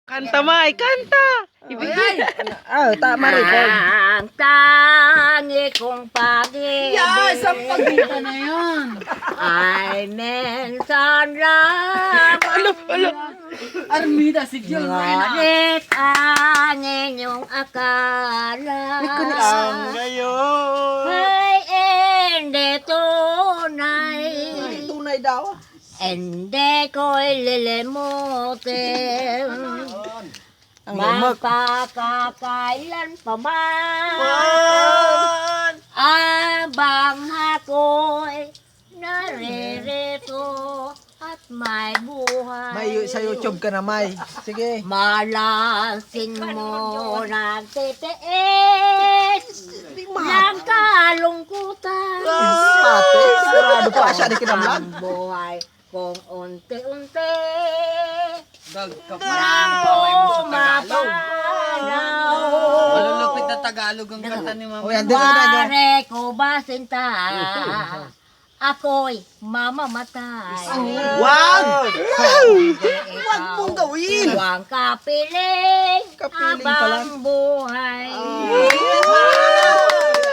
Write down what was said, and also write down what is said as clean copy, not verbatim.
Kanta, May, kanta! Ibigay! Tama rin. Ang tangi kong pag-ibig Yes! Ang pagkita na yun! ay minsan lang Armida si Jill Reyna! ngunit ang inyong akala Ngayon! ay hindi tunay. Tunay daw. Hindi ko'y lilimutin Ang lumak. magpakakailan pa man abang ako'y naririto at may buhay. May sa YouTube ka na, May. Sige. Malasing mo nagtitiis ng kalungkutan. Pate, sigurado pa siya di kinamlan. Ang buhay kung unti-unti Nagkaparang paway mo sa Tagalog. mapanaw. Malulupit na Tagalog ang kanta ni Mama. O yan, dito na dyan. Pare ko ba sinta? Ako'y mamamatay. Wag! Wag mong gawin! Huwag kapiling Kapiling pa lang. habang buhay.